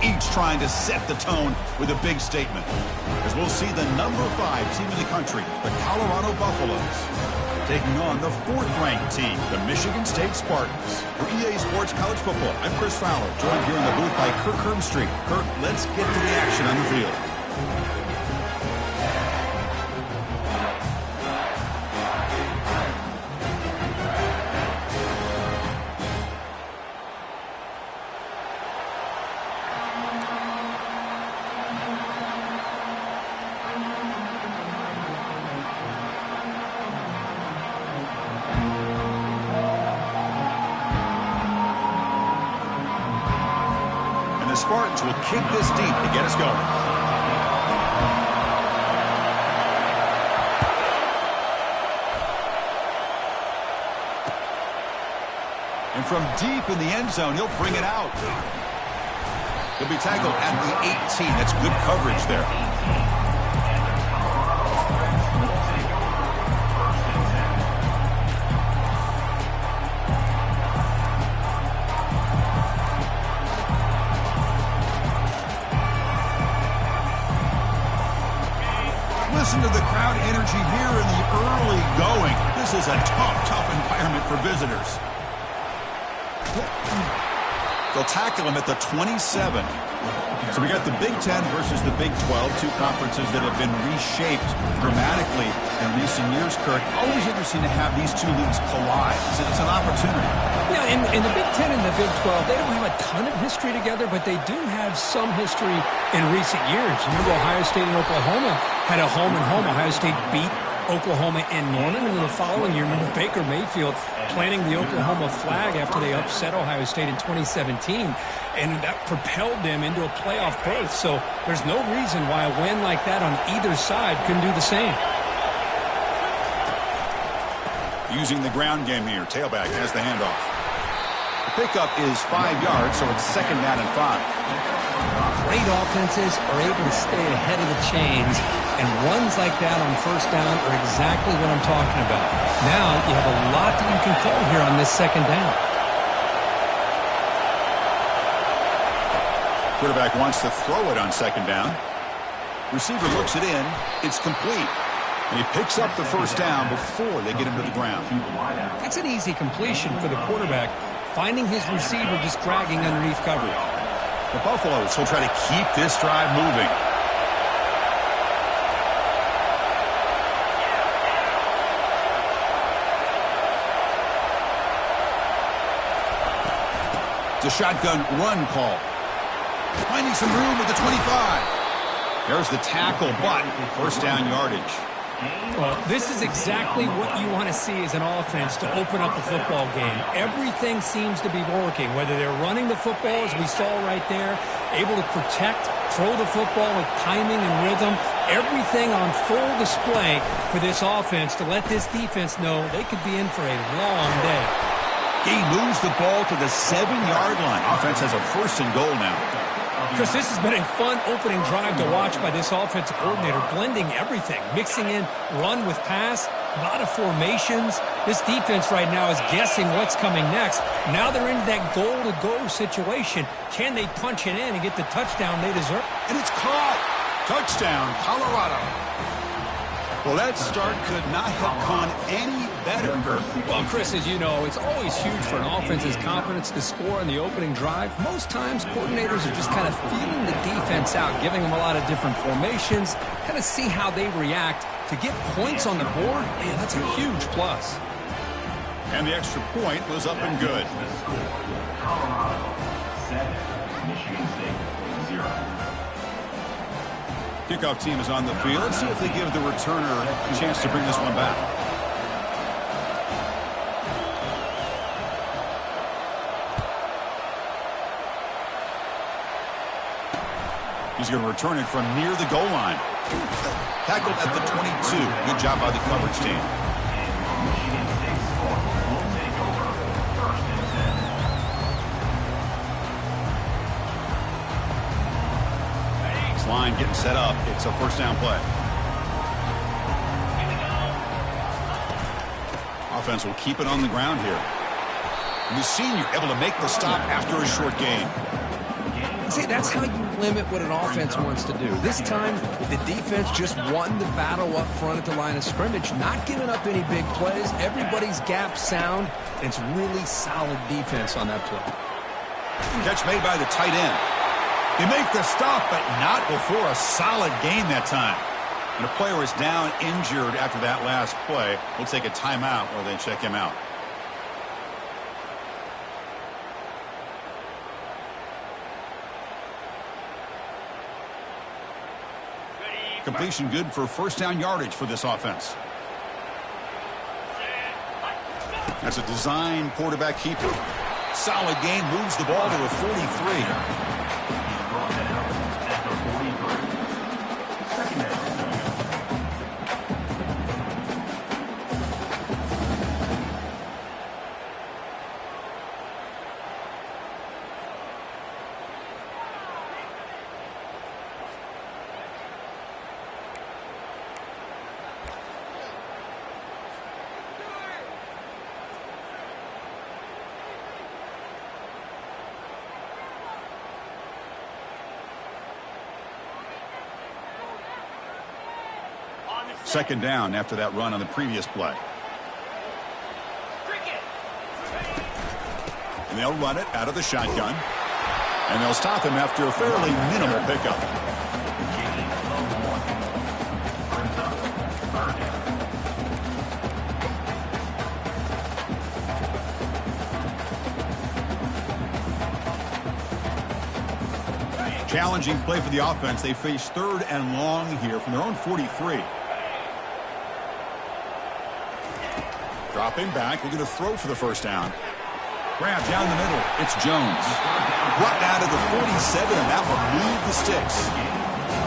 each trying to set the tone with a big statement. As we'll see the number 5 team in the country, the Colorado Buffaloes, taking on the 4th-ranked team, the Michigan State Spartans. For EA Sports College Football, I'm Chris Fowler, joined here in the booth by Kirk Herbstreit. Kirk, let's get to the action on the field. Spartans will kick this deep to get us going. And from deep in the end zone, he'll bring it out. He'll be tackled at the 18. That's good coverage there. Listen to the crowd energy here in the early going. This is a tough environment for visitors. They'll tackle him at the 27. So we got the Big Ten versus the Big 12, two conferences that have been reshaped dramatically in recent years, Kirk. Always interesting to have these two leagues collide. It's an opportunity. Yeah, in the Big Ten and the Big 12, they don't have a ton of history together, but they do have some history in recent years. Remember, Ohio State and Oklahoma had a home-and-home. Ohio State beat Oklahoma in Norman, and then the following year, remember Baker Mayfield planting the Oklahoma flag after they upset Ohio State in 2017, and that propelled them into a playoff berth. So there's no reason why a win like that on either side couldn't do the same. Using the ground game here, tailback has the handoff. The pickup is 5 yards, so it's 2nd down and 5. Great offenses are able to stay ahead of the chains, and runs like that on 1st down are exactly what I'm talking about. Now you have a lot that you can call here on this 2nd down. Quarterback wants to throw it on 2nd down. Receiver looks it in. It's complete. And he picks up the 1st down before they get him to the ground. That's an easy completion for the quarterback, finding his receiver just dragging underneath coverage. The Buffaloes will try to keep this drive moving. It's a shotgun run call. Finding some room at the 25. There's the tackle, but 1st down yardage. Well, this is exactly what you want to see as an offense to open up a football game. Everything seems to be working, whether they're running the football, as we saw right there, able to protect, throw the football with timing and rhythm, everything on full display for this offense to let this defense know they could be in for a long day. He moves the ball to the 7-yard line. Offense has a 1st and goal now. Chris, this has been a fun opening drive to watch by this offensive coordinator, blending everything, mixing in run with pass, a lot of formations. This defense right now is guessing what's coming next. Now they're into that goal-to-go situation. Can they punch it in and get the touchdown they deserve? And it's caught. Touchdown, Colorado. Well, that start could not have gone any better. Well, Chris, as you know, it's always huge for an offense's confidence to score on the opening drive. Most times, coordinators are just kind of feeling the defense out, giving them a lot of different formations, kind of see how they react. To get points on the board, man, that's a huge plus. And the extra point was up and good. Colorado 7, Michigan State 0. Kickoff team is on the field. Let's see if they give the returner a chance to bring this one back. He's going to return it from near the goal line. Tackled at the 22. Good job by the coverage team. Line getting set up. It's a 1st down play. Offense will keep it on the ground here. And the senior able to make the stop after a short gain. See, that's how you limit what an offense wants to do. This time, the defense just won the battle up front at the line of scrimmage, not giving up any big plays. Everybody's gap sound, and it's really solid defense on that play. Catch made by the tight end. They make the stop, but not before a solid gain that time. And the player is down injured after that last play. We'll take a timeout while they check him out. Completion good for first down yardage for this offense. That's a design quarterback keeper. Solid gain, moves the ball to a 43. Second down after that run on the previous play. And they'll run it out of the shotgun. And they'll stop him after a fairly minimal pickup. Challenging play for the offense. They face third and long here from their own 43. Dropping back, we're going to throw for the first down. Grab down the middle, it's Jones. Brought down to the 47, and that will move the sticks.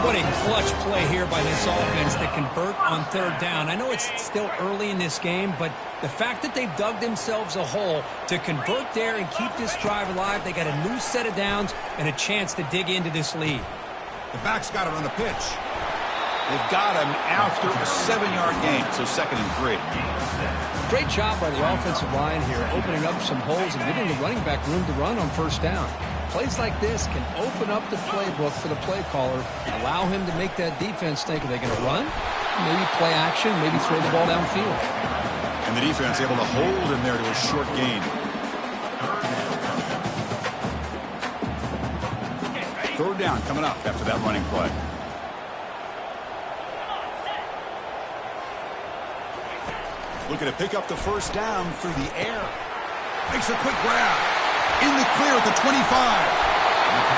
What a clutch play here by this offense to convert on third down. I know it's still early in this game, but the fact that they've dug themselves a hole to convert there and keep this drive alive, they got a new set of downs and a chance to dig into this lead. The back's got it on the pitch. They've got him after a 7-yard gain, so 2nd and 3. Great job by the offensive line here, opening up some holes and giving the running back room to run on first down. Plays like this can open up the playbook for the play caller, allow him to make that defense think, are they going to run? Maybe play action, maybe throw the ball downfield. And the defense able to hold him there to a short gain. Third down coming up after that running play. Looking to pick up the first down through the air. Makes a quick grab. In the clear at the 25.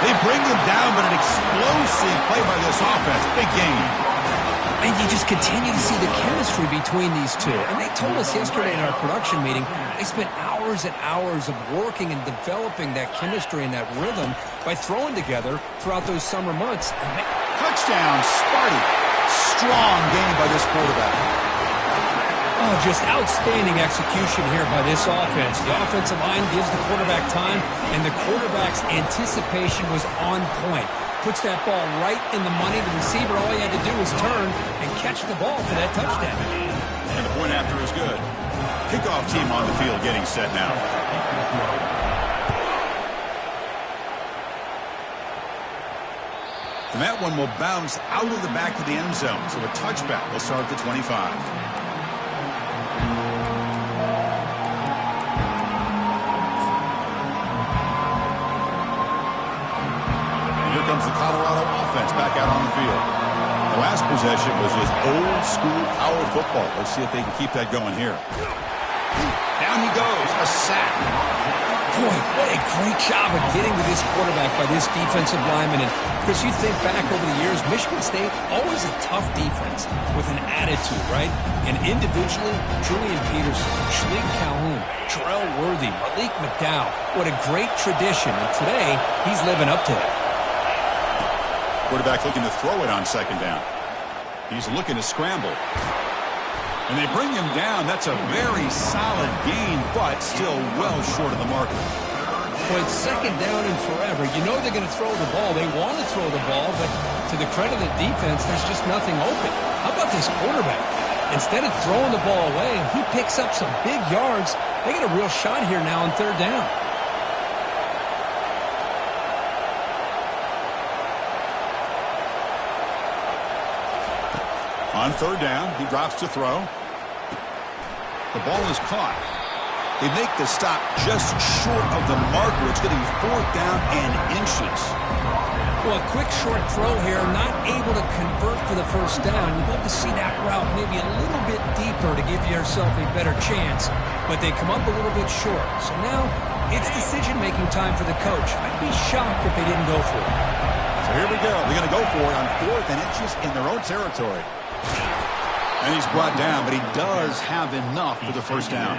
They bring him down, but an explosive play by this offense. Big gain. And you just continue to see the chemistry between these two. And they told us yesterday in our production meeting, they spent hours and hours of working and developing that chemistry and that rhythm by throwing together throughout those summer months. Touchdown, Sparty. Strong gain by this quarterback. Oh, just outstanding execution here by this offense. The offensive line gives the quarterback time, and the quarterback's anticipation was on point. Puts that ball right in the money. The receiver, all he had to do was turn and catch the ball for that touchdown. And the point after is good. Kickoff team on the field getting set now. And that one will bounce out of the back of the end zone. So a touchback will start at the 25. Comes the Colorado offense back out on the field. The last possession was just old school power football. Let's see if they can keep that going here. Down he goes, a sack. Boy, what a great job of getting to this quarterback by this defensive lineman. And Chris, you think back over the years, Michigan State, always a tough defense with an attitude, right? And individually, Julian Peterson, Shalik Calhoun, Terrell Worthy, Malik McDowell, what a great tradition. And today, he's living up to it. Quarterback looking to throw it on second down. He's looking to scramble. And they bring him down. That's a very solid gain, but still well short of the marker. Well, it's second down and forever. You know they're going to throw the ball. They want to throw the ball, but to the credit of the defense, there's just nothing open. How about this quarterback? Instead of throwing the ball away, he picks up some big yards. They get a real shot here now on third down. On third down, he drops to throw. The ball is caught. They make the stop just short of the marker. It's going to be fourth down and inches. Well, a quick short throw here, not able to convert for the first down. You'd love to see that route maybe a little bit deeper to give yourself a better chance, but they come up a little bit short. So now it's decision-making time for the coach. I'd be shocked if they didn't go for it. So here we go. They're going to go for it on fourth and inches in their own territory. And he's brought down, but he does have enough for the first down.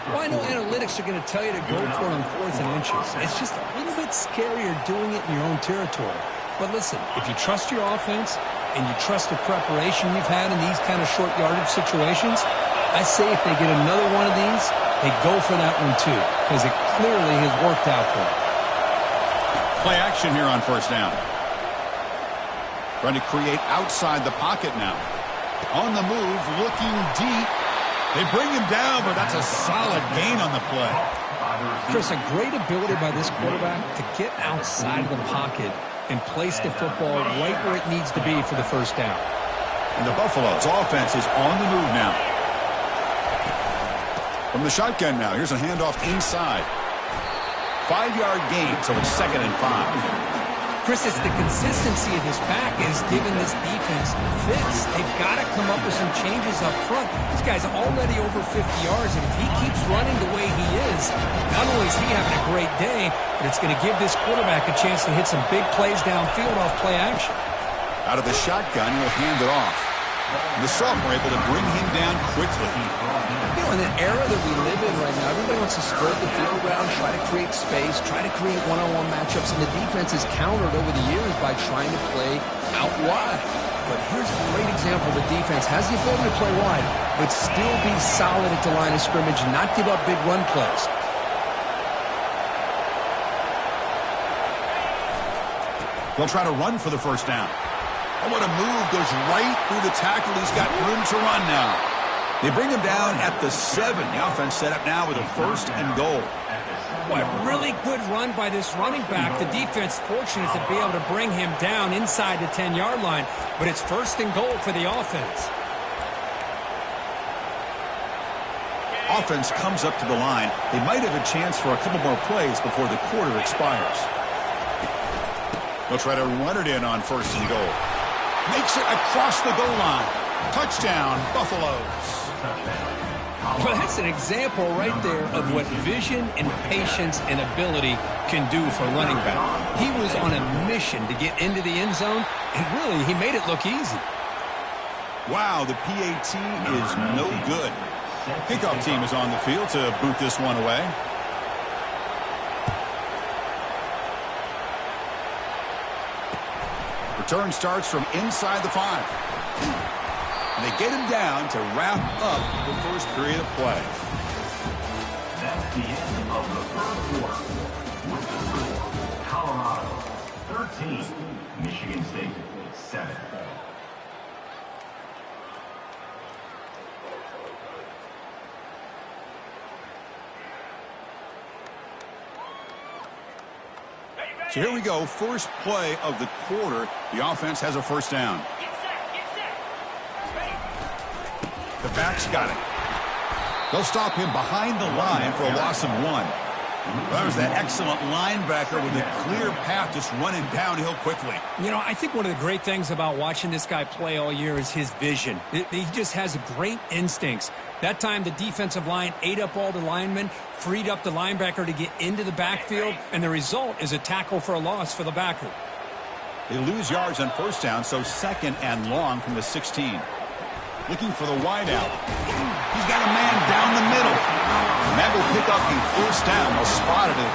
Well, I know analytics are going to tell you to go for it on fourth and inches. It's just a little bit scarier doing it in your own territory. But listen, if you trust your offense and you trust the preparation you've had in these kind of short yardage situations, I say if they get another one of these, they go for that one too, because it clearly has worked out for them. Play action here on first down. Trying to create outside the pocket now. On the move, looking deep. They bring him down, but that's a solid gain on the play. Chris, a great ability by this quarterback to get outside of the pocket and place the football right where it needs to be for the first down. And the Buffaloes offense is on the move now. From the shotgun now, here's a handoff inside. 5-yard gain, so it's 2nd and 5. Chris, it's the consistency of this back is giving this defense fits. They've got to come up with some changes up front. This guy's already over 50 yards, and if he keeps running the way he is, not only is he having a great day, but it's going to give this quarterback a chance to hit some big plays downfield off play action. Out of the shotgun, he'll hand it off. The sophomore able to bring him down quickly. You know, in the era that we live in right now, everybody wants to spread the field around, try to create space, try to create one-on-one matchups, and the defense has countered over the years by trying to play out wide. But here's a great example. The defense has the ability to play wide, but still be solid at the line of scrimmage and not give up big run plays. They'll try to run for the first down. Oh, what a move. Goes right through the tackle. He's got room to run now. They bring him down at the 7. The offense set up now with a 1st and goal. What a really good run by this running back. The defense fortunate to be able to bring him down inside the 10-yard line, but it's 1st and goal for the offense. Offense comes up to the line. They might have a chance for a couple more plays before the quarter expires. They'll try to run it in on 1st and goal. Makes it across the goal line. Touchdown, Buffaloes. Well, that's an example right there of what vision and patience and ability can do for running back. He was on a mission to get into the end zone, and really, he made it look easy. Wow, the PAT is no good. Kickoff team is on the field to boot this one away. Return starts from inside the 5. And they get him down to wrap up the first period of play. That's the end of the third quarter. With the score, Colorado 13, Michigan State 7. So here we go, first play of the quarter. The offense has a first down. The back's got it. They'll stop him behind the line for a loss of 1. That was that excellent linebacker with a clear path just running downhill quickly. You know, I think one of the great things about watching this guy play all year is his vision. He just has great instincts. That time, the defensive line ate up all the linemen, freed up the linebacker to get into the backfield, and the result is a tackle for a loss for the backer. They lose yards on first down, so 2nd and long from the 16. Looking for the wideout. He's got a man down the middle. And that will pick up the first down. They'll spot it at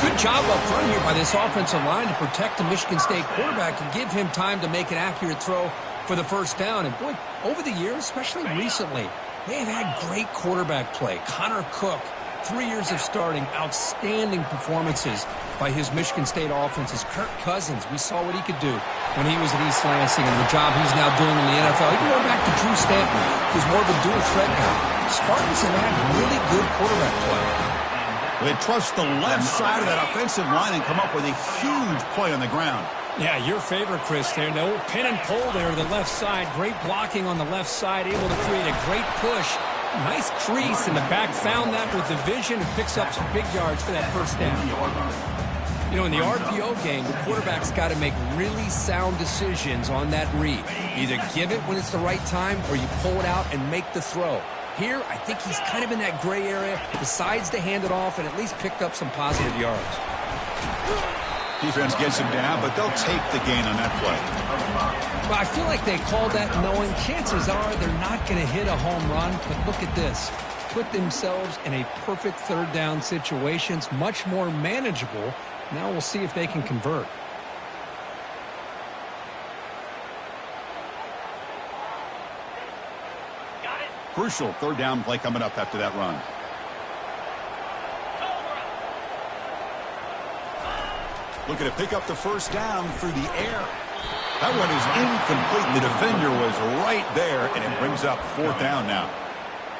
38. Good job up front here by this offensive line to protect the Michigan State quarterback and give him time to make an accurate throw for the first down. And boy, over the years, especially recently, they've had great quarterback play. Connor Cook, 3 years of starting, outstanding performances by his Michigan State offenses. Kirk Cousins, we saw what he could do when he was at East Lansing and the job he's now doing in the NFL. Even going back to Drew Stanton, who's more of a dual threat guy. Spartans have had really good quarterback play. They trust the left side of that offensive line and come up with a huge play on the ground. Yeah, your favorite, Chris, there. The old pin and pull there to the left side. Great blocking on the left side, able to create a great push. Nice crease, and the back found that with the vision and picks up some big yards for that first down. You know, in the RPO game, the quarterback's got to make really sound decisions on that read. Either give it when it's the right time or you pull it out and make the throw. Here, I think he's kind of in that gray area, decides to hand it off and at least picked up some positive yards. Defense gets him down, but they'll take the gain on that play. Well, I feel like they called that knowing chances are they're not going to hit a home run, but look at this. Put themselves in a perfect third down situations, much more manageable. Now we'll see if they can convert. Crucial third down play coming up after that run. Looking to pick up the first down through the air. That one is incomplete. The defender was right there, and it brings up fourth down now.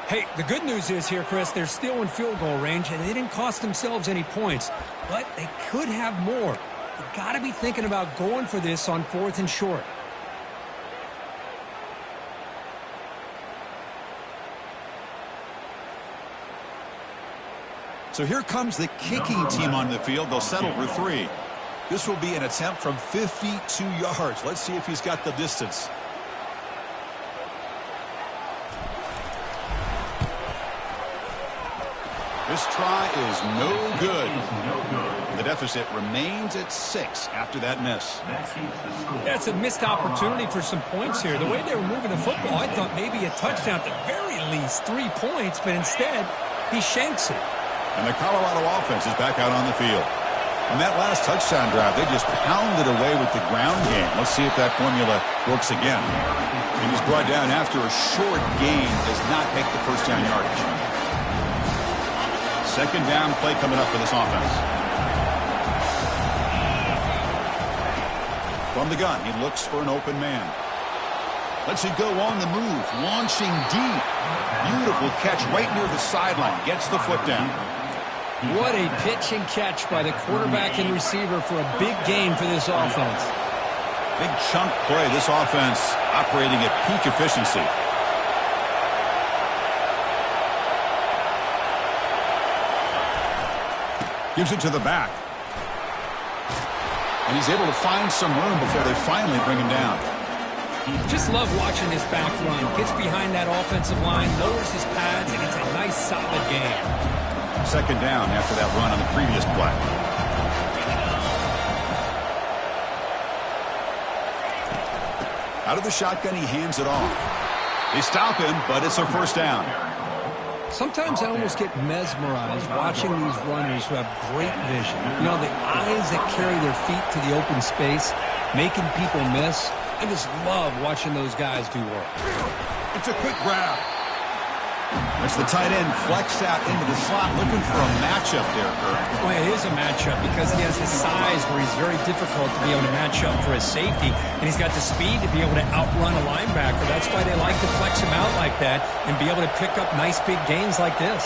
Hey, the good news is here, Chris, they're still in field goal range, and they didn't cost themselves any points. But they could have more. You got to be thinking about going for this on 4th and short. So here comes the kicking team on the field. They'll settle for 3. This will be an attempt from 52 yards. Let's see if he's got the distance. This try is no good. The deficit remains at 6 after that miss. That's a missed opportunity for some points here. The way they were moving the football, I thought maybe a touchdown, at the very least 3 points, but instead he shanks it. And the Colorado offense is back out on the field. On that last touchdown drive, they just pounded away with the ground game. Let's see if that formula works again. And he's brought down after a short gain, does not make the first down yardage. Second down play coming up for this offense. From the gun, he looks for an open man. Lets it go on the move, launching deep. Beautiful catch right near the sideline. Gets the foot down. What a pitch and catch by the quarterback and receiver for a big gain for this offense. Big chunk play. This offense operating at peak efficiency. Gives it to the back. And he's able to find some room before they finally bring him down. Just love watching this back run. Gets behind that offensive line, lowers his pads, and it's a nice, solid game. Second down after that run on the previous play. Out of the shotgun, he hands it off. They stop him, but it's a first down. Sometimes I almost get mesmerized watching these runners who have great vision. You know, the eyes that carry their feet to the open space, making people miss. I just love watching those guys do work. It's a quick grab. That's the tight end flexed out into the slot, looking for a matchup there, Kurt. Well, it is a matchup because he has his size where he's very difficult to be able to match up for his safety, and he's got the speed to be able to outrun a linebacker. That's why they like to flex him out like that and be able to pick up nice big gains like this.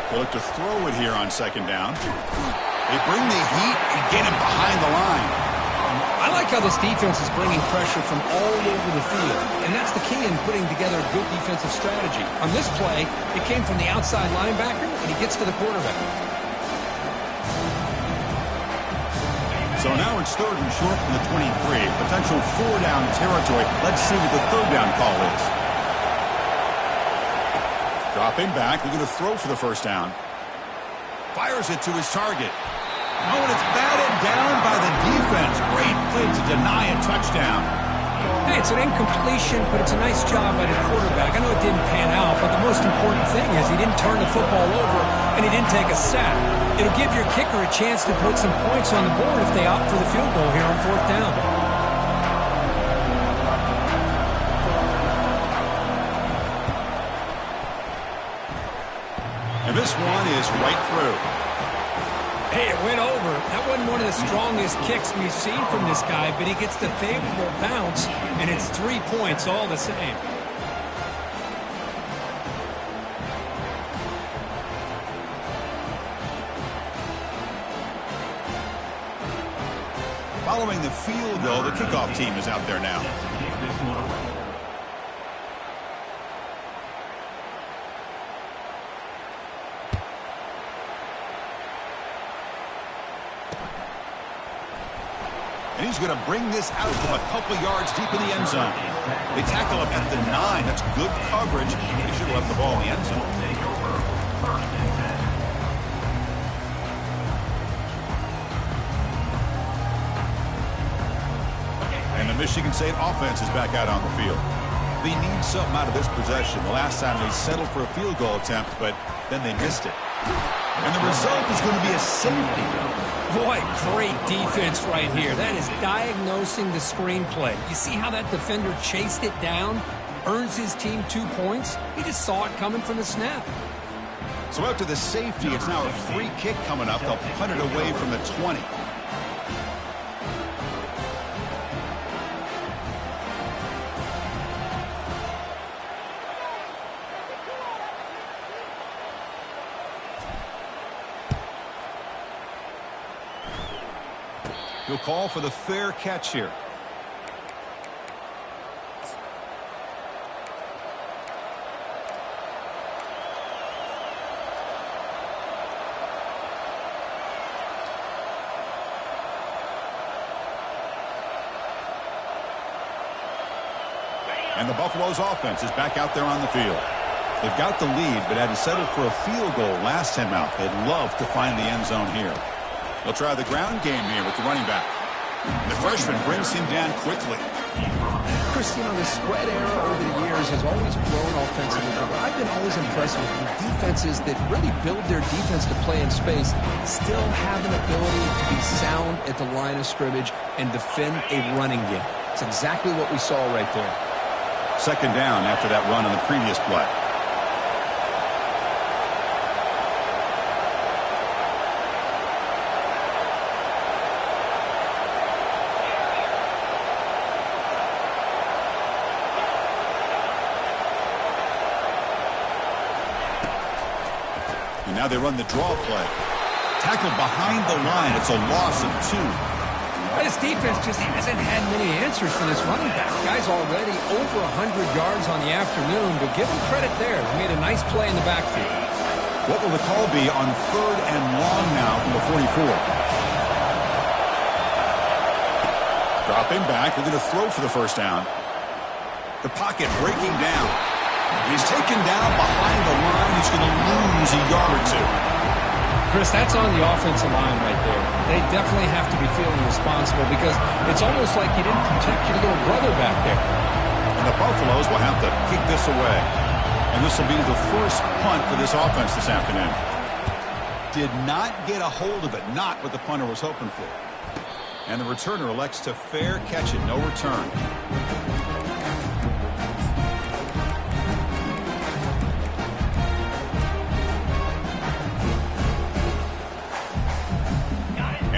They look to throw it here on second down. They bring the heat and get him behind the line. I like how this defense is bringing pressure from all over the field, and that's the key in putting together a good defensive strategy. On this play, it came from the outside linebacker, and he gets to the quarterback. So now it's third and short from the 23. Potential four-down territory. Let's see what the third down call is. Dropping back, looking to throw for the first down. Fires it to his target. Oh, and it's batted down by the defense. Great play to deny a touchdown. Hey, it's an incompletion, but it's a nice job by the quarterback. I know it didn't pan out, but the most important thing is he didn't turn the football over and he didn't take a sack. It'll give your kicker a chance to put some points on the board if they opt for the field goal here on fourth down. And this one is right through. Hey, it went over. That wasn't one of the strongest kicks we've seen from this guy, but he gets the favorable bounce, and it's 3 points all the same. Following the field goal, the kickoff team is out there now. Kick this one away. And he's going to bring this out from a couple yards deep in the end zone. They tackle him at the 9. That's good coverage. They should have left the ball in the end zone. Take over. First and 10. And the Michigan State offense is back out on the field. They need something out of this possession. The last time they settled for a field goal attempt, but then they missed it. And the result is going to be a safety. Boy, great defense right here. That is diagnosing the screenplay. You see how that defender chased it down, earns his team 2 points? He just saw it coming from the snap. So after the safety, it's now a free kick coming up. They'll punt it away from the 20. He'll call for the fair catch here. And the Buffalo's offense is back out there on the field. They've got the lead, but had to settle for a field goal last time out. They'd love to find the end zone here. They'll try the ground game here with the running back. The freshman brings him down quickly. Chris, you know, the spread era over the years has always grown offensively, but I've been always impressed with defenses that really build their defense to play in space, still have an ability to be sound at the line of scrimmage and defend a running game. It's exactly what we saw right there. Second down after that run on the previous play. And now they run the draw play. Tackled behind the line. It's a loss of 2. This defense just hasn't had many answers for this running back. Guy's already over 100 yards on the afternoon, but give him credit there. He made a nice play in the backfield. What will the call be on 3rd and long now from the 44? Dropping back. They're going to throw for the first down. The pocket breaking down. He's taken down behind the line. He's going to lose a yard or 2. Chris, that's on the offensive line right there. They definitely have to be feeling responsible because it's almost like you didn't protect your little brother back there. And the Buffaloes will have to kick this away. And this will be the first punt for this offense this afternoon. Did not get a hold of it, not what the punter was hoping for. And the returner elects to fair catch it, no return.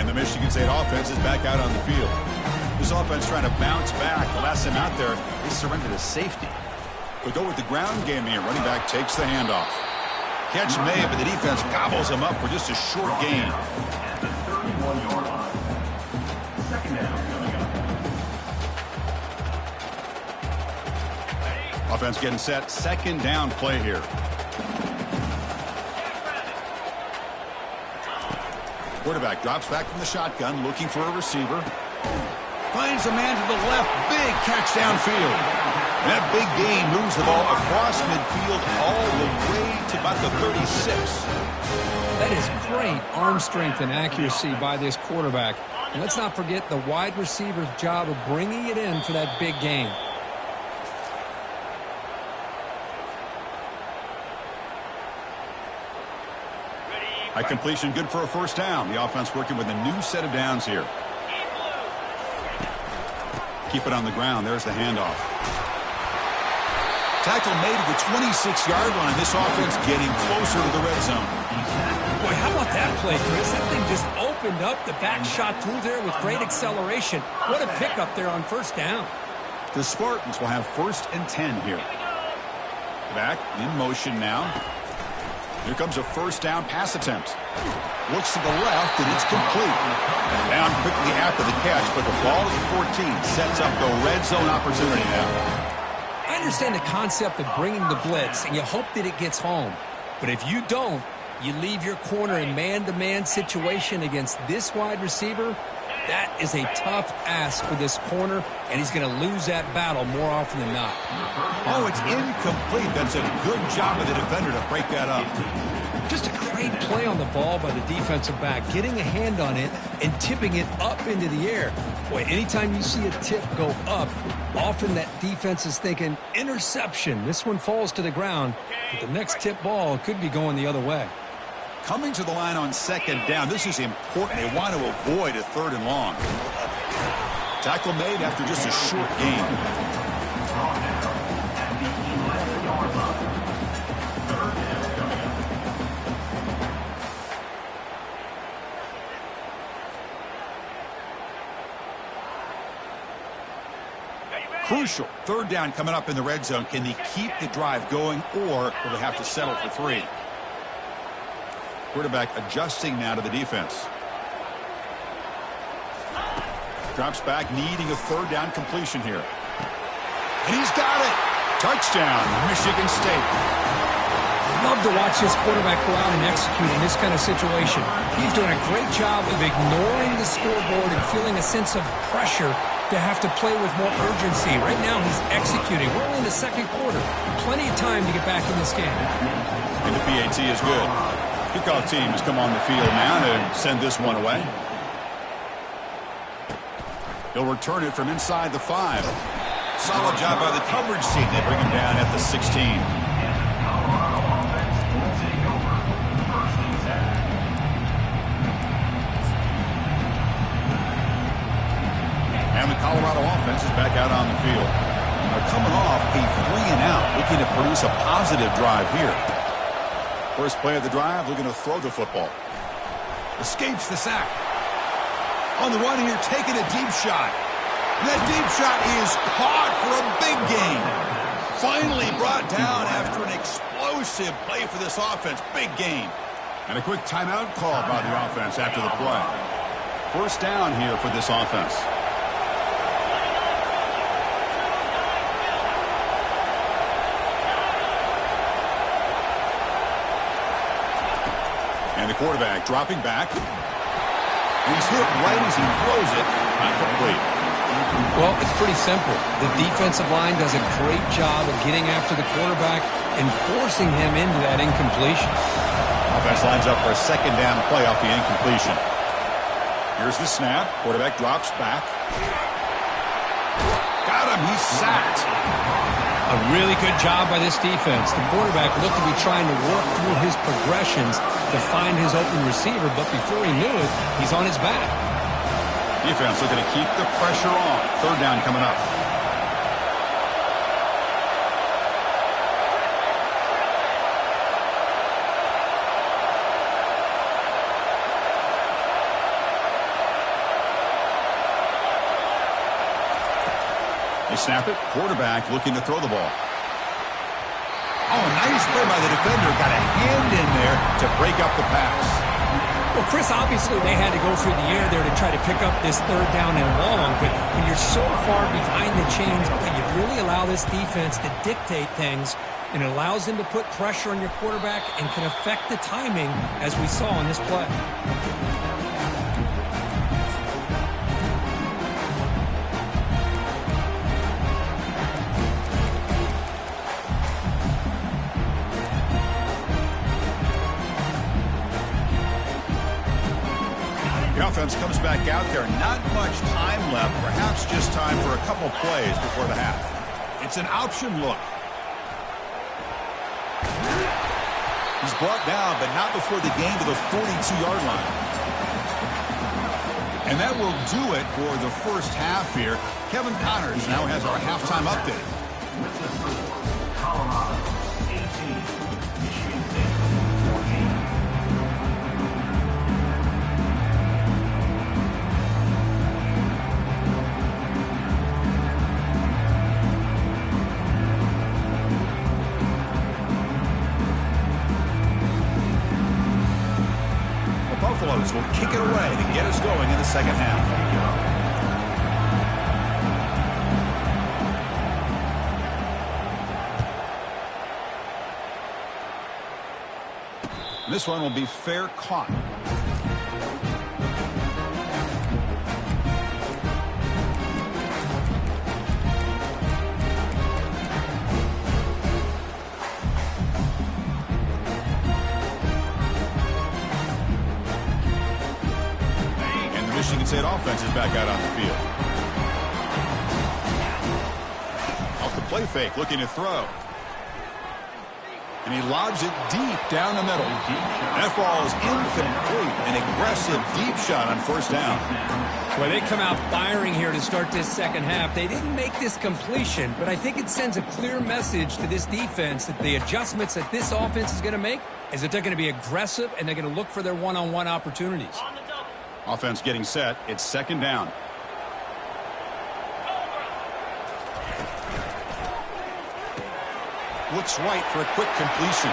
Michigan State offense is back out on the field. This offense trying to bounce back. The last time out there, they surrendered a safety. But go with the ground game here. Running back takes the handoff. Catch made, but the defense gobbles him up for just a short gain. At the 31-yard line. Second down coming up. Offense getting set. Second down play here. Quarterback drops back from the shotgun, looking for a receiver. Finds a man to the left. Big catch downfield. And that big gain moves the ball across midfield all the way to about the 36. That is great arm strength and accuracy by this quarterback. And let's not forget the wide receiver's job of bringing it in for that big gain. High completion, good for a first down. The offense working with a new set of downs here. Keep it on the ground. There's the handoff. Tackle made at the 26-yard line. This offense getting closer to the red zone. Boy, how about that play, Chris? That thing just opened up. The back shot through there with great acceleration. What a pickup there on first down. The Spartans will have 1st and 10 here. Back in motion now. Here comes a first down pass attempt. Looks to the left, and it's complete. Down quickly after the catch, but the ball at the 14 sets up the red zone opportunity now. I understand the concept of bringing the blitz, and you hope that it gets home. But if you don't, you leave your corner in man-to-man situation against this wide receiver. That is a tough ask for this corner, and he's going to lose that battle more often than not. Oh, it's incomplete. That's a good job of the defender to break that up. Just a great play on the ball by the defensive back, getting a hand on it and tipping it up into the air. Boy, anytime you see a tip go up, often that defense is thinking interception. This one falls to the ground, but the next tip ball could be going the other way. Coming to the line on second down, this is important. They want to avoid a third and long. Tackle made after just a short gain. Crucial. Third down coming up in the red zone. Can they keep the drive going, or will they have to settle for 3? Quarterback adjusting now to the defense. Drops back, needing a third down completion here. And he's got it. Touchdown, Michigan State. Love to watch this quarterback go out and execute in this kind of situation. He's doing a great job of ignoring the scoreboard and feeling a sense of pressure to have to play with more urgency. Right now, he's executing. We're only in the second quarter. Plenty of time to get back in this game. And the PAT is good. Kickoff team has come on the field now to send this one away. He'll return it from inside the 5. Solid job by the coverage team. They bring him down at the 16. And the Colorado offense is back out on the field. They're coming off a 3-and-out, looking to produce a positive drive here. First play of the drive, looking to throw the football. Escapes the sack. On the run here, taking a deep shot. And that deep shot is caught for a big gain. Finally brought down after an explosive play for this offense. Big gain. And a quick timeout call by the offense after the play. First down here for this offense. And the quarterback dropping back. He's hit right as he throws it. Not complete. Well, it's pretty simple. The defensive line does a great job of getting after the quarterback and forcing him into that incompletion. Offense lines up for a second down play off the incompletion. Here's the snap. Quarterback drops back. Got him. He's sacked. A really good job by this defense. The quarterback looked to be trying to work through his progressions to find his open receiver, but before he knew it, he's on his back. Defense looking to keep the pressure on. Third down coming up. They snap it. Quarterback looking to throw the ball. Oh, nice play by the defender. Got a hand in there to break up the pass. Well, Chris, obviously they had to go through the air there to try to pick up this third down and long, but when you're so far behind the chains, you really allow this defense to dictate things, and it allows them to put pressure on your quarterback and can affect the timing, as we saw in this play. The offense comes back out there. Not much time left. Perhaps just time for a couple plays before the half. It's an option look. He's brought down, but not before the gain to the 42-yard line. And that will do it for the first half here. Kevin Connors now has our halftime update. Colorado 18, Michigan State 14. offense will kick it away to get us going in the second half. This one will be fair caught. And the Michigan State offense is back out on the field. Off the play fake, looking to throw. And he lobs it deep down the middle. That ball is incomplete. An aggressive deep shot on first down. Well, they come out firing here to start this second half. They didn't make this completion, but I think it sends a clear message to this defense that the adjustments that this offense is going to make is that they're going to be aggressive and they're going to look for their one-on-one opportunities. Offense getting set. It's second down. Looks right for a quick completion.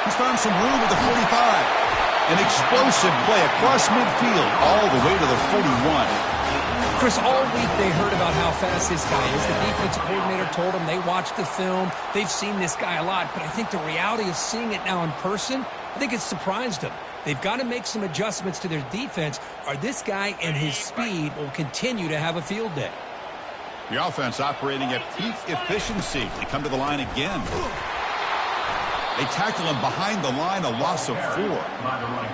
He's found some room at the 45. An explosive play across midfield all the way to the 41. Chris, all week they heard about how fast this guy is. The defensive coordinator told them they watched the film. They've seen this guy a lot, but I think the reality of seeing it now in person, I think it's surprised them. They've got to make some adjustments to their defense, or this guy and his speed will continue to have a field day. The offense operating at peak efficiency. They come to the line again. They tackle him behind the line, a loss of 4.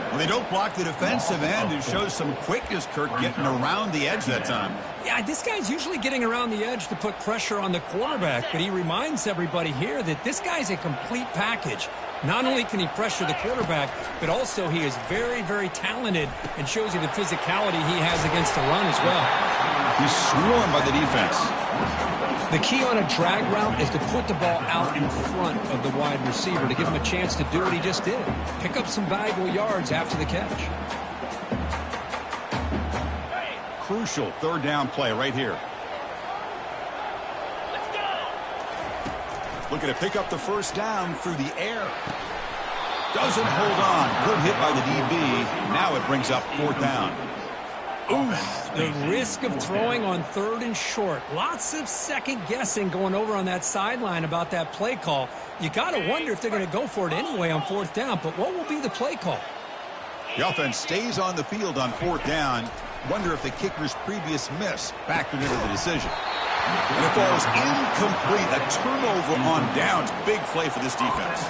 When they don't block the defensive end, it shows some quickness, Kirk, getting around the edge that time. Yeah, this guy's usually getting around the edge to put pressure on the quarterback, but he reminds everybody here that this guy's a complete package. Not only can he pressure the quarterback, but also he is very, very talented and shows you the physicality he has against the run as well. He's swarmed by the defense. The key on a drag route is to put the ball out in front of the wide receiver to give him a chance to do what he just did. Pick up some valuable yards after the catch. Crucial third down play right here. Looking to pick up the first down through the air. Doesn't hold on. Good hit by the DB. Now it brings up fourth down. Oof, the risk of throwing on third and short. Lots of second guessing going over on that sideline about that play call. You got to wonder if they're going to go for it anyway on fourth down, but what will be the play call? The offense stays on the field on fourth down. Wonder if the kicker's previous miss factored into the decision. And it falls incomplete. A turnover on downs. Big play for this defense.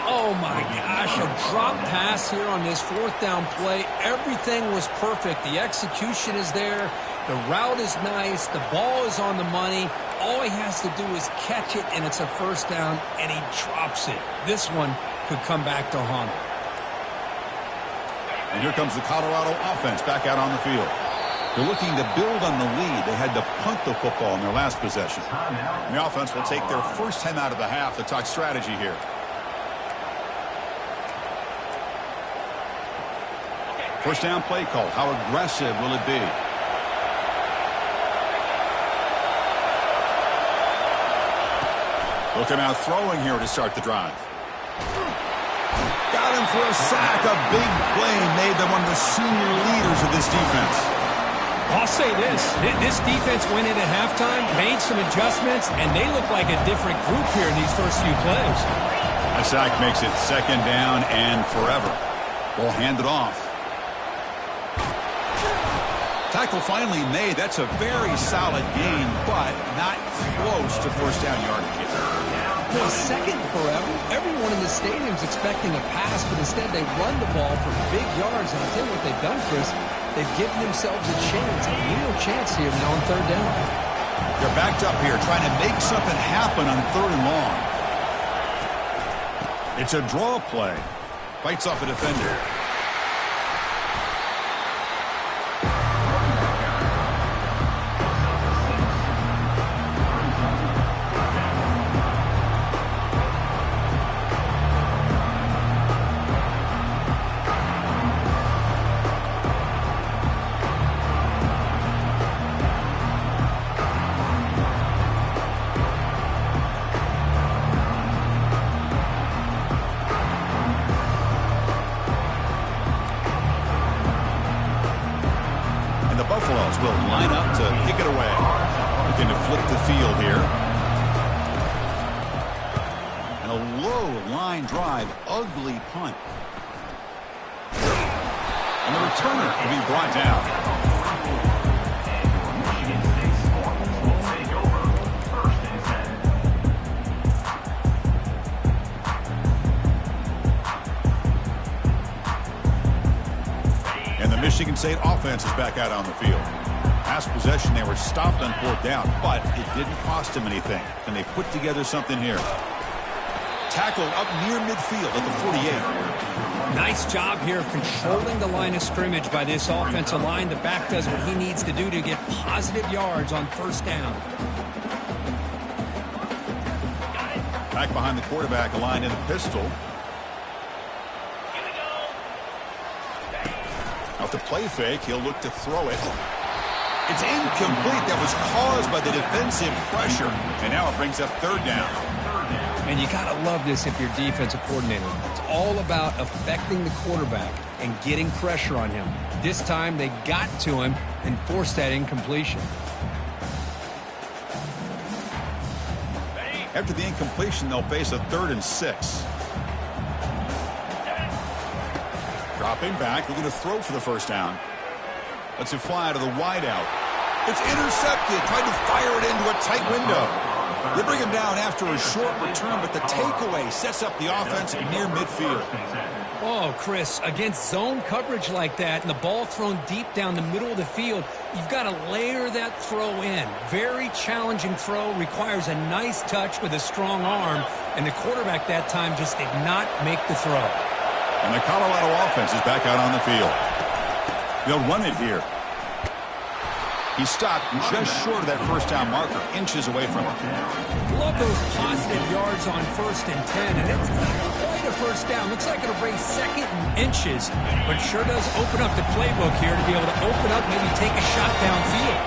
Oh, my gosh. A drop pass here on this fourth down play. Everything was perfect. The execution is there. The route is nice. The ball is on the money. All he has to do is catch it, and it's a first down, and he drops it. This one could come back to haunt him. And here comes the Colorado offense back out on the field. They're looking to build on the lead. They had to punt the football in their last possession. And the offense will take their first time out of the half to talk strategy here. First down play call. How aggressive will it be? Looking out throwing here to start the drive. Got him for a sack. A big play made by one of the senior leaders of this defense. I'll say this defense went in at halftime, made some adjustments, and they look like a different group here in these first few plays. A sack makes it second down and forever. Ball handed off. Tackle finally made. That's a very solid gain, but not close to first down yardage. For a second forever, everyone in the stadium's expecting a pass, but instead they run the ball for big yards. And I'll tell you what they've done, Chris. They've given themselves a chance, a real chance here now on third down. They're backed up here trying to make something happen on third and long. It's a draw play. Fights off a defender. will line up to kick it away. Looking to flip the field here. And a low line drive, ugly punt. And the returner will be brought down. Michigan State Spartans will take over 1st and 10. And the Michigan State offense is back out on the field. Last possession, they were stopped on 4th down, but it didn't cost them anything. And they put together something here. Tackled up near midfield at the 48. Nice job here of controlling the line of scrimmage by this offensive line. The back does what he needs to do to get positive yards on 1st down. Back behind the quarterback, aligned in the pistol. Off the play fake, he'll look to throw it. It's incomplete. That was caused by the defensive pressure. And now it brings up 3rd down. And you got to love this if you're defensive coordinator. It's all about affecting the quarterback and getting pressure on him. This time they got to him and forced that incompletion. After the incompletion, they'll face a 3rd and 6. Dropping back, looking to throw for the 1st down. Lets it fly to the wideout. It's intercepted, trying to fire it into a tight window. They bring him down after a short return, but the takeaway sets up the offense near midfield. Oh, Chris, against zone coverage like that and the ball thrown deep down the middle of the field, you've got to layer that throw in. Very challenging throw, requires a nice touch with a strong arm, and the quarterback that time just did not make the throw. And the Colorado offense is back out on the field. They'll run it here. He stopped just short of that 1st down marker, inches away from it. Love those positive yards on 1st and 10, and it's not quite a 1st down. Looks like it'll bring 2nd and inches, but sure does open up the playbook here to be able to open up, maybe take a shot downfield.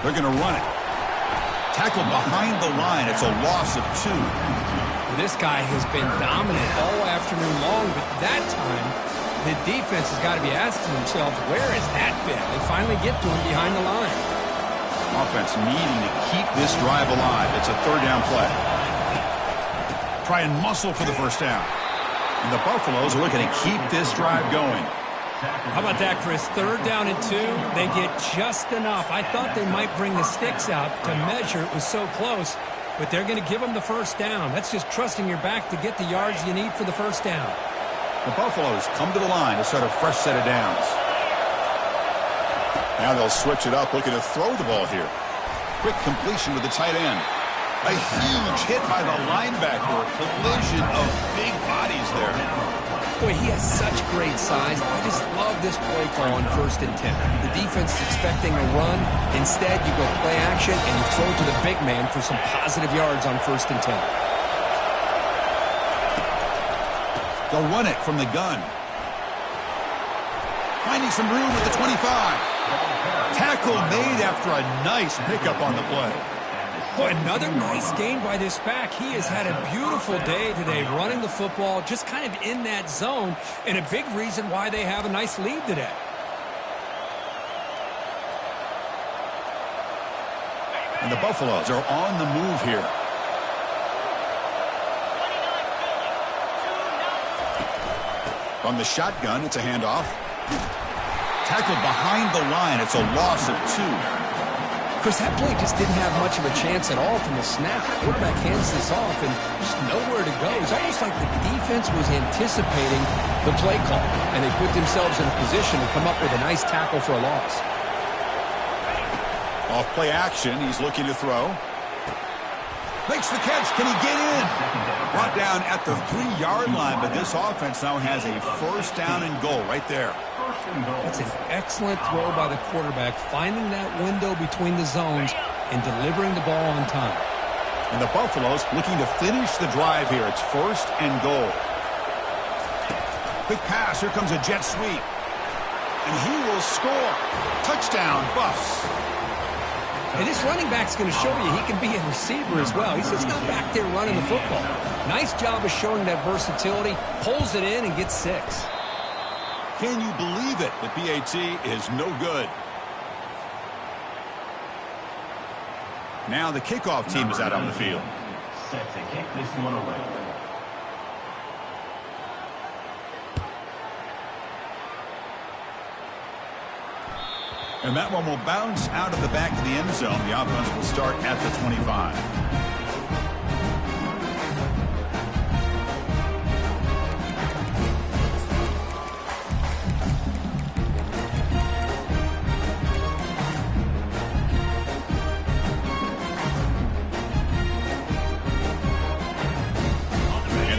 They're going to run it. Tackled behind the line. It's a loss of 2. This guy has been dominant all afternoon long, but that time, the defense has got to be asking themselves, where has that been? They finally get to him behind the line. Offense needing to keep this drive alive. It's a 3rd down play. Try and muscle for the 1st down. And the Buffaloes are looking to keep this drive going. How about that, Chris? 3rd down and 2. They get just enough. I thought they might bring the sticks out to measure. It was so close, but they're going to give them the 1st down. That's just trusting your back to get the yards you need for the 1st down. The Buffaloes come to the line to start a fresh set of downs. Now they'll switch it up, looking to throw the ball here. Quick completion with the tight end. A huge hit by the linebacker. A collision of big bodies there. Boy, he has such great size. I just love this play call on 1st and 10. The defense is expecting a run. Instead, you go play action, and you throw to the big man for some positive yards on 1st and 10. They'll run it from the gun. Finding some room at the 25. Tackle made after a nice pickup on the play. Boy, another nice game by this back. He has had a beautiful day today running the football, just kind of in that zone, and a big reason why they have a nice lead today. And the Buffaloes are on the move here. From the shotgun, it's a handoff. Tackled behind the line. It's a loss of 2. Chris, that play just didn't have much of a chance at all from the snap. The quarterback hands this off and just nowhere to go. It's almost like the defense was anticipating the play call, and they put themselves in a position to come up with a nice tackle for a loss. Off play action, he's looking to throw. Makes the catch. Can he get in? Brought down at the 3-yard line, but this offense now has a 1st down and goal right there. That's an excellent throw by the quarterback, finding that window between the zones and delivering the ball on time. And the Buffaloes looking to finish the drive here. It's 1st and goal. Quick pass. Here comes a jet sweep. And he will score. Touchdown, Buffs. And this running back's going to show you he can be a receiver as well. He's just not back there running the football. Nice job of showing that versatility, pulls it in and gets 6. Can you believe it? The PAT is no good. Now the kickoff team is out on the field. Set to kick this one away. And that one will bounce out of the back of the end zone. The offense will start at the 25.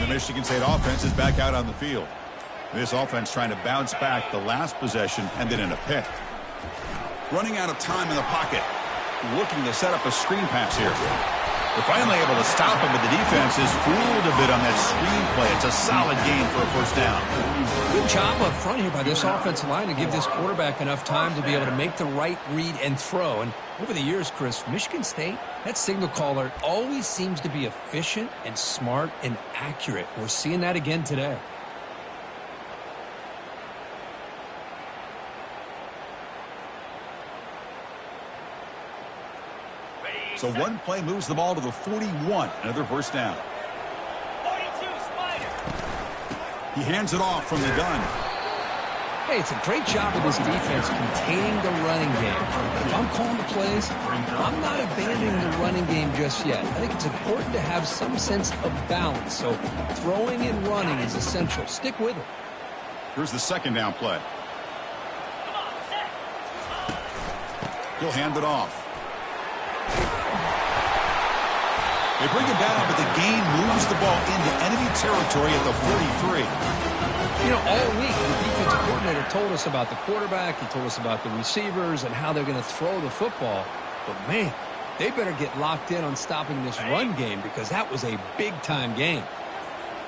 Michigan State offense is back out on the field. This offense trying to bounce back the last possession and then in a pick. Running out of time in the pocket. Looking to set up a screen pass here. They're finally able to stop him, but the defense is fooled a bit on that screen play. It's a solid gain for a first down. Good job up front here by this offensive line to give this quarterback enough time to be able to make the right read and throw. And over the years, Chris, Michigan State, that signal caller always seems to be efficient and smart and accurate. We're seeing that again today. So one play moves the ball to the 41. Another first down. 42, Spider. He hands it off from the gun. Hey, it's a great job of this defense containing the running game. If I'm calling the plays, I'm not abandoning the running game just yet. I think it's important to have some sense of balance. So throwing and running is essential. Stick with it. Here's the second down play. Come on, set. He'll hand it off. They bring him down, but the gain moves the ball into enemy territory at the 43. You know, all week, the defensive coordinator told us about the quarterback. He told us about the receivers and how they're going to throw the football. But, man, they better get locked in on stopping this run game because that was a big-time game.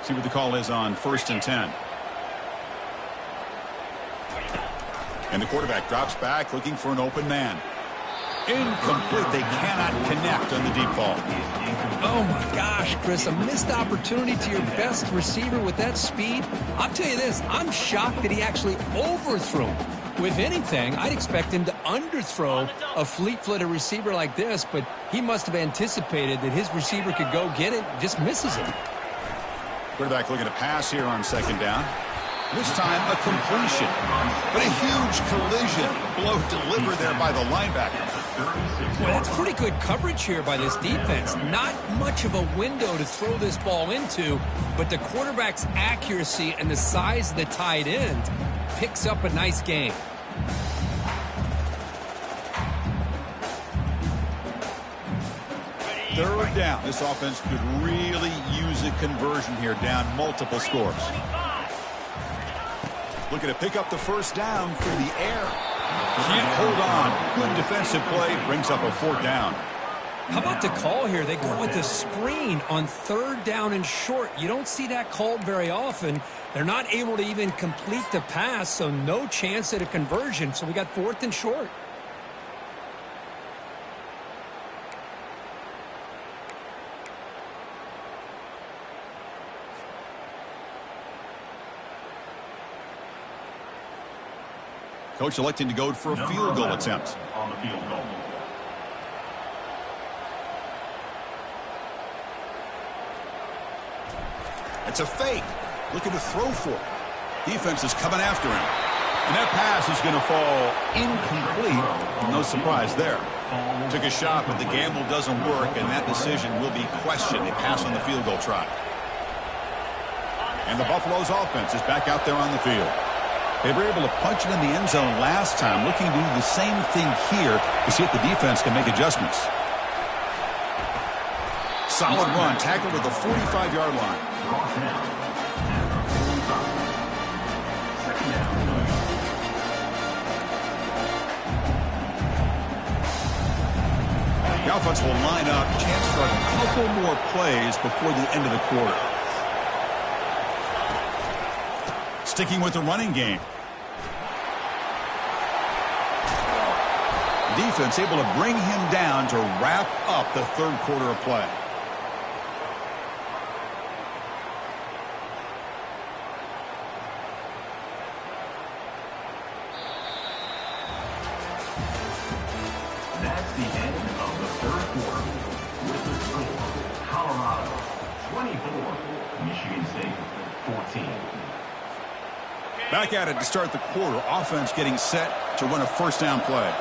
See what the call is on 1st and 10. And the quarterback drops back looking for an open man. Incomplete. They cannot connect on the deep ball. Oh, my gosh, Chris, a missed opportunity to your best receiver with that speed. I'll tell you this, I'm shocked that he actually overthrew him. With anything, I'd expect him to underthrow a fleet-footed receiver like this, but he must have anticipated that his receiver could go get it, just misses him. Quarterback looking to pass here on second down. This time a completion, but a huge collision blow delivered there by the linebacker. Well, that's pretty good coverage here by this defense. Not much of a window to throw this ball into, but the quarterback's accuracy and the size of the tight end picks up a nice gain. Third down. This offense could really use a conversion here, down multiple scores. Looking to pick up the first down through the air. Can't hold on. Good defensive play. Brings up a 4th down. How about the call here? They go with the screen on 3rd down and short. You don't see that called very often. They're not able to even complete the pass, so no chance at a conversion. So we got 4th and short. Coach electing to go for a field goal attempt. On the field goal. It's a fake. Looking to throw for it. Defense is coming after him. And that pass is going to fall incomplete. No surprise there. Took a shot, but the gamble doesn't work, and that decision will be questioned. They pass on the field goal try. And the Buffalo's offense is back out there on the field. They were able to punch it in the end zone last time, looking to do the same thing here to see if the defense can make adjustments. Solid run, tackled at the 45-yard line. The offense will line up, chance for a couple more plays before the end of the quarter. Sticking with the running game. Defense able to bring him down to wrap up the third quarter of play. That's the end of the third quarter. With the score, Colorado 24, Michigan State 14. Back at it to start the quarter. Offense getting set to run a first down play.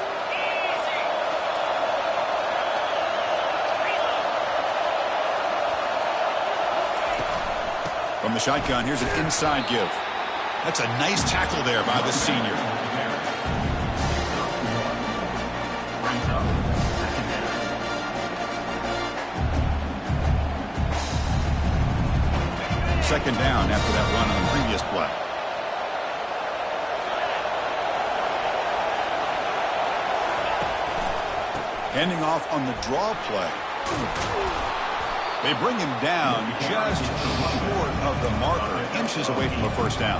From the shotgun, here's an inside give. That's a nice tackle there by the senior. Second down after that run on the previous play. Handing off on the draw play. They bring him down just short of the marker, inches away from a first down.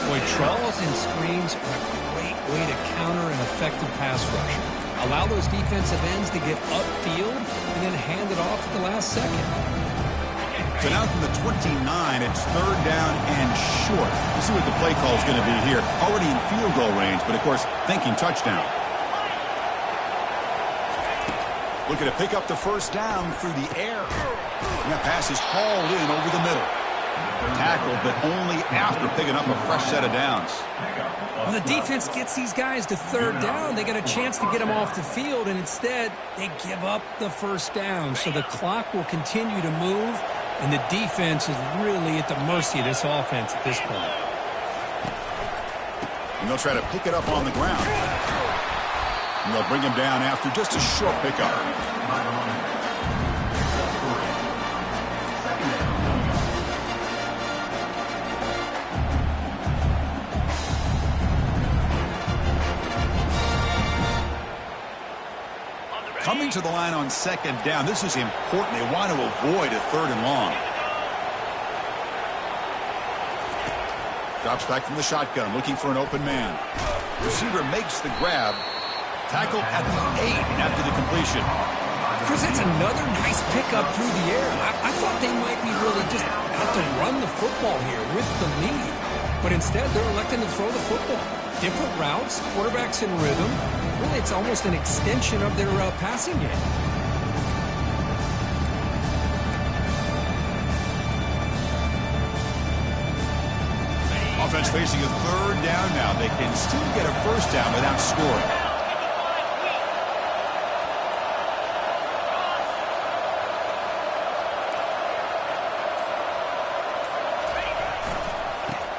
Boy, draws and screens are a great way to counter an effective pass rush. Allow those defensive ends to get upfield and then hand it off at the last second. So now from the 29, it's third down and short. We'll see what the play call is going to be here. Already in field goal range, but of course, thinking touchdown. Looking to pick up the first down through the air. And that pass is hauled in over the middle. Tackled, but only after picking up a fresh set of downs. When the defense gets these guys to third down, they get a chance to get them off the field, and instead, they give up the first down. So the clock will continue to move, and the defense is really at the mercy of this offense at this point. And they'll try to pick it up on the ground. And they'll bring him down after just a short pickup. Coming to the line on second down. This is important. They want to avoid a third and long. Drops back from the shotgun, looking for an open man. Receiver makes the grab. Tackled at the 8 after the completion. Chris, it's another nice pickup through the air. I thought they might be really just out to run the football here with the lead. But instead, they're electing to throw the football. Different routes, quarterbacks in rhythm. Really, it's almost an extension of their passing game. Offense facing a third down now. They can still get a first down without scoring.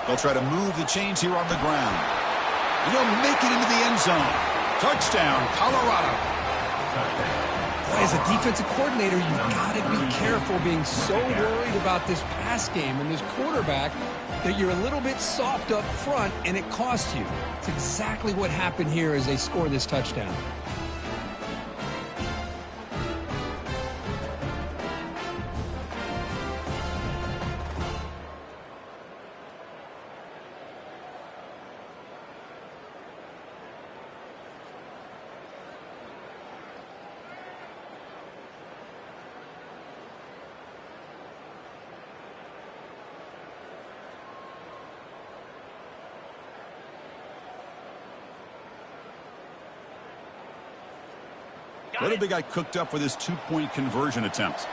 They'll try to move the chains here on the ground. And they'll make it into the end zone. Touchdown, Colorado. Boy, as a defensive coordinator, you've got to be careful being so worried about this pass game and this quarterback that you're a little bit soft up front and it costs you. It's exactly what happened here as they score this touchdown. What have they got cooked up for this two-point conversion attempt?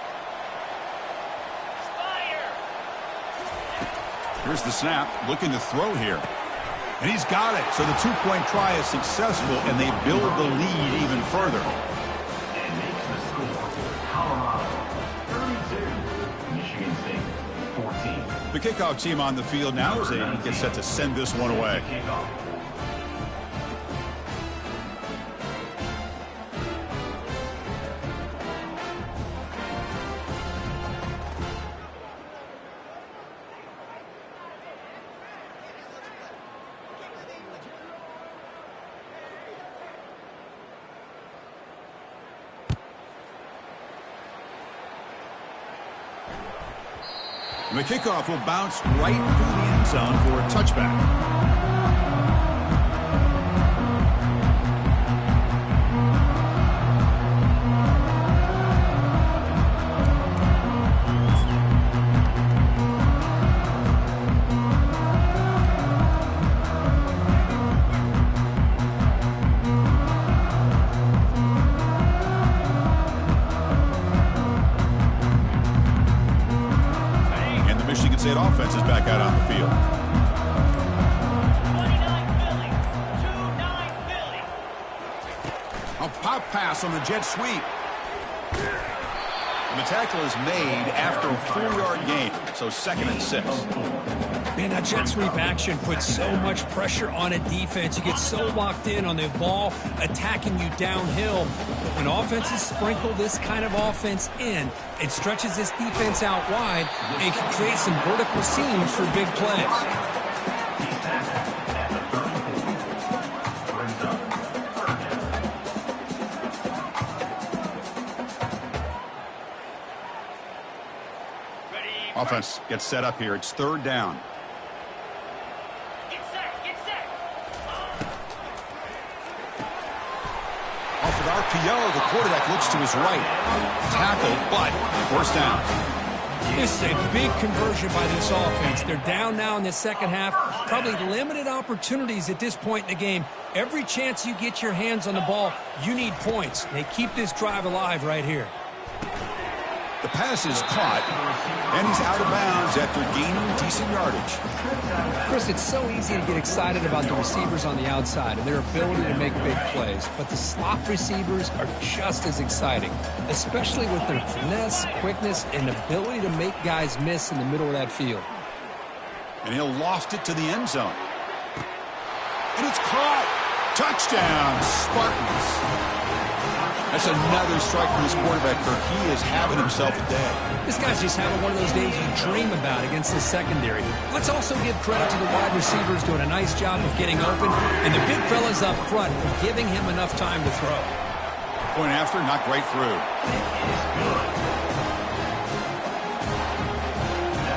Here's the snap, looking to throw here. And he's got it. So the two-point try is successful, and they build the lead even further. And makes the score, Colorado 32, Michigan State 14. The kickoff team on the field now as they get set to send this one away. Kickoff. The kickoff will bounce right through the end zone for a touchback. Michigan State offense is back out on the field. 29 Philly. 2-9 Philly. A pop pass on the jet sweep. And the tackle is made after a 4-yard gain, so 2nd and 6. Man, that jet sweep action puts so much pressure on a defense. You get so locked in on the ball attacking you downhill. But when offenses sprinkle this kind of offense in, it stretches this defense out wide and can create some vertical seams for big plays. Offense gets set up here. It's 3rd down. Get set, get set. Off of RPO, the quarterback looks to his right. Tackle, but 1st down. This is a big conversion by this offense. They're down now in the second half. Probably limited opportunities at this point in the game. Every chance you get your hands on the ball, you need points. They keep this drive alive right here. The pass is caught, and he's out of bounds after gaining decent yardage. Chris, it's so easy to get excited about the receivers on the outside and their ability to make big plays, but the slot receivers are just as exciting, especially with their finesse, quickness, and ability to make guys miss in the middle of that field. And he'll loft it to the end zone. And it's caught. Touchdown, Spartans. That's another strike from this quarterback, Kirk. He is having himself a day. This guy's just having one of those days you dream about against the secondary. Let's also give credit to the wide receivers doing a nice job of getting open, and the big fellas up front for giving him enough time to throw. Point after, knocked right through.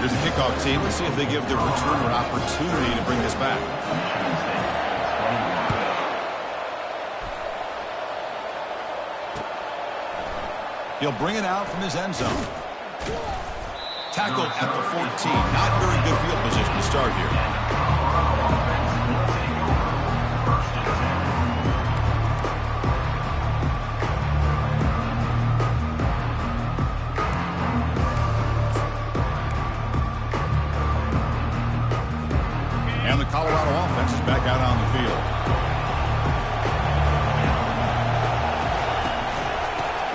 There's a kickoff team. Let's see if they give their returner an opportunity to bring this back. He'll bring it out from his end zone. Tackled at the 14. Not very good field position to start here. And the Colorado offense is back out on the field.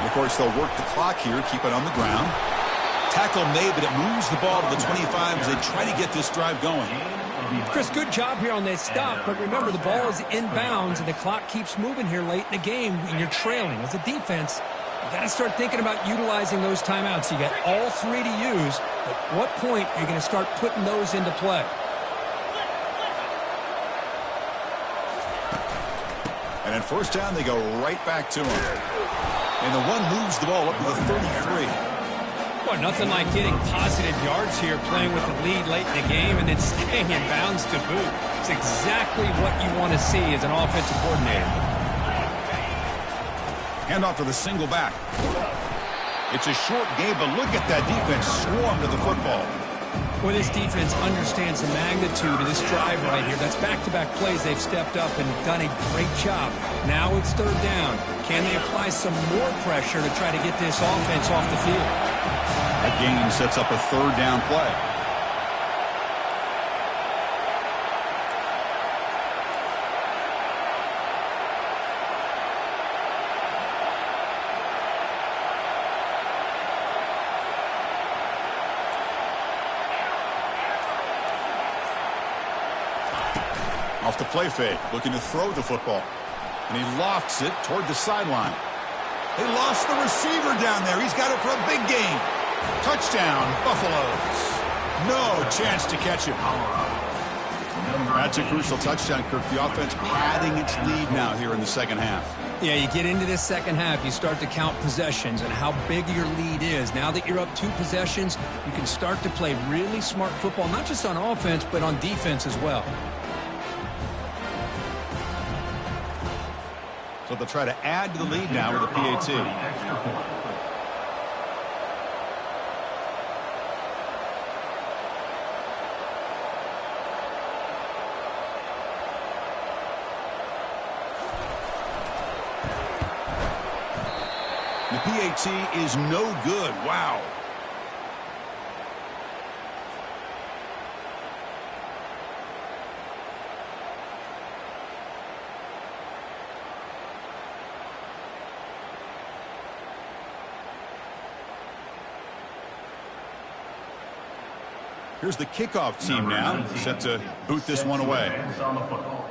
Of course, they'll work the clock here, keep it on the ground. Tackle made, but it moves the ball to the 25 as they try to get this drive going. Chris, good job here on that stop, but remember the ball is inbounds and the clock keeps moving here late in the game and you're trailing. As a defense, you got to start thinking about utilizing those timeouts. You got all 3 to use, but at what point are you going to start putting those into play? And at 1st down, they go right back to him. And the one moves the ball up to the 33. Boy, nothing like getting positive yards here, playing with the lead late in the game and then staying in bounds to boot. It's exactly what you want to see as an offensive coordinator. Handoff to the single back. It's a short game, but look at that defense swarm to the football. Well, this defense understands the magnitude of this drive right here. That's back-to-back plays. They've stepped up and done a great job. Now it's 3rd down. Can they apply some more pressure to try to get this offense off the field? That gain sets up a 3rd down play. Off the play fake, looking to throw the football. And he lofts it toward the sideline. They lost the receiver down there. He's got it for a big gain. Touchdown, Buffaloes. No chance to catch him. That's a crucial touchdown, Kirk. The offense padding its lead now here in the second half. Yeah, you get into this second half, you start to count possessions and how big your lead is. Now that you're up 2 possessions, you can start to play really smart football, not just on offense, but on defense as well. So they'll try to add to the lead now with a PAT. The PAT is no good. Wow. Here's the kickoff team now, set to boot this one away. On the football.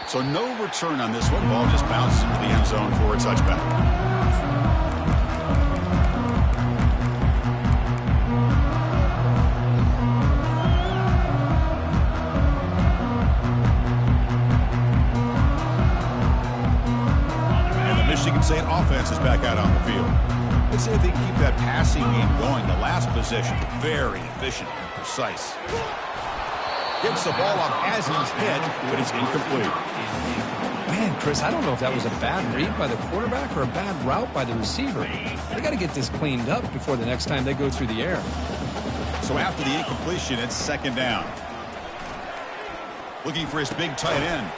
So no return on this one. Ball just bounces into the end zone for a touchback. Michigan State offense is back out on the field. Let's see if they can keep that passing game going. The last possession, very efficient and precise. Gets the ball off Azzi's head, but it's incomplete. Man, Chris, I don't know if that was a bad read by the quarterback or a bad route by the receiver. They got to get this cleaned up before the next time they go through the air. So after the incompletion, it's second down. Looking for his big tight end.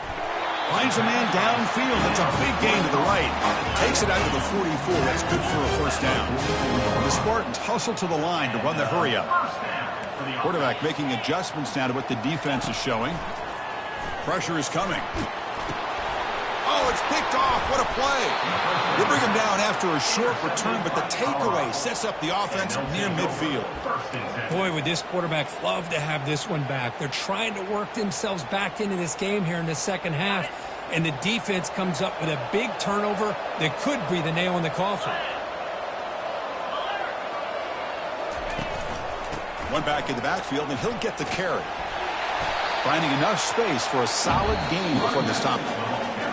Finds a man downfield. That's a big gain to the right. Takes it out to the 44. That's good for a first down. The Spartans hustle to the line to run the hurry up. Quarterback making adjustments now to what the defense is showing. Pressure is coming. Oh, it's picked off. What a play. They bring him down after a short return, but the takeaway sets up the offense near midfield. Boy, would this quarterback love to have this one back. They're trying to work themselves back into this game here in the second half, and the defense comes up with a big turnover that could be the nail in the coffin. One back in the backfield, and he'll get the carry. Finding enough space for a solid gain before the stop.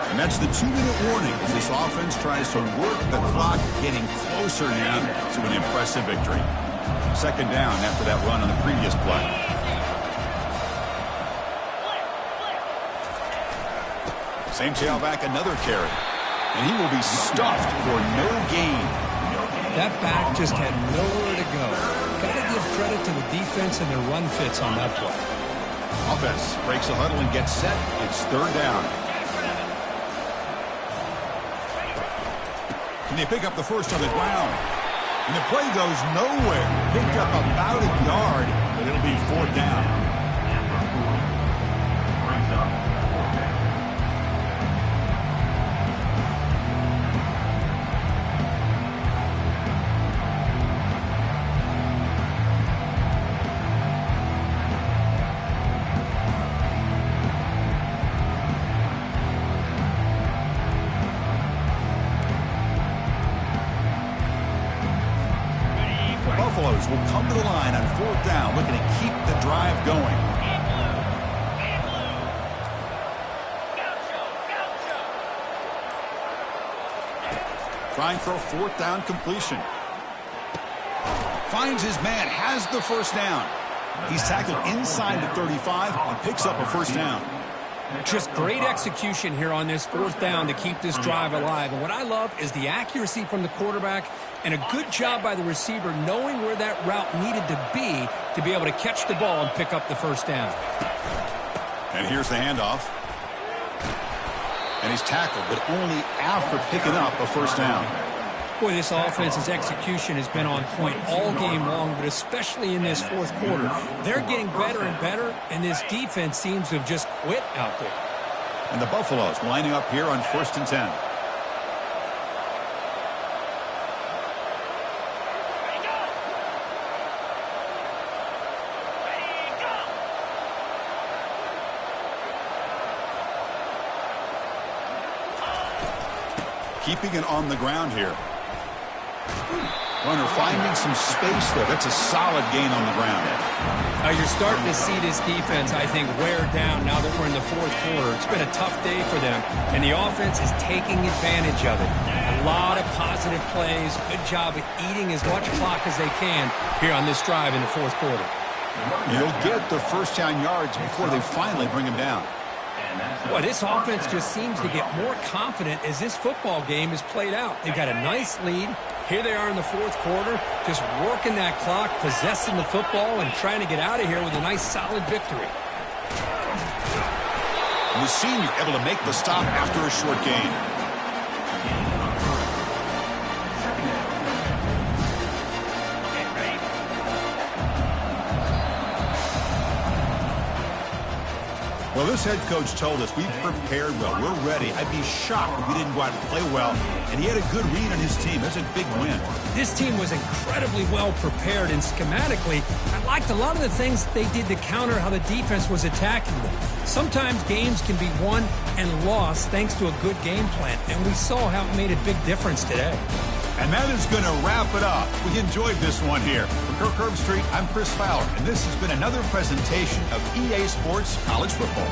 And that's the 2-minute warning as this offense tries to work the clock, getting closer now to an impressive victory. Second down after that run on the previous play. Same tailback, another carry. And he will be stuffed for no gain. That back just had nowhere to go. Got to give credit to the defense and their run fits on that play. Offense breaks the huddle and gets set. It's third down. Can they pick up the first on the ground? And the play goes nowhere. Picked up about a yard, but it'll be fourth down. Brings up fourth down. Buffaloes will come to the line on fourth down, looking to keep the drive going. Trying for a fourth down completion. Finds his man, has the first down. He's tackled inside the 35 and picks up a first down. Just great execution here on this fourth down to keep this drive alive. And what I love is the accuracy from the quarterback and a good job by the receiver knowing where that route needed to be able to catch the ball and pick up the first down. And here's the handoff. And he's tackled, but only after picking up a first down. Boy, this offense's execution has been on point all game long, but especially in this fourth quarter. They're getting better and better, and this defense seems to have just quit out there. And the Buffaloes lining up here on 1st and 10. Keeping it on the ground here. Runner finding some space there. That's a solid gain on the ground. You're starting to see this defense, I think, wear down now that we're in the fourth quarter. It's been a tough day for them, and the offense is taking advantage of it. A lot of positive plays. Good job of eating as much clock as they can here on this drive in the fourth quarter. You'll get the first down yards before they finally bring him down. Well, this offense just seems to get more confident as this football game is played out. They've got a nice lead. Here they are in the fourth quarter, just working that clock, possessing the football, and trying to get out of here with a nice, solid victory. And the senior able to make the stop after a short gain. Well, So this head coach told us we prepared well. We're ready. I'd be shocked if we didn't go out and play well. And he had a good read on his team. That's a big win. This team was incredibly well prepared, and schematically, I liked a lot of the things they did to counter how the defense was attacking them. Sometimes games can be won and lost thanks to a good game plan, and we saw how it made a big difference today. And that is going to wrap it up. We enjoyed this one here. For Kirk Herbstreit, I'm Chris Fowler, and this has been another presentation of EA Sports College Football.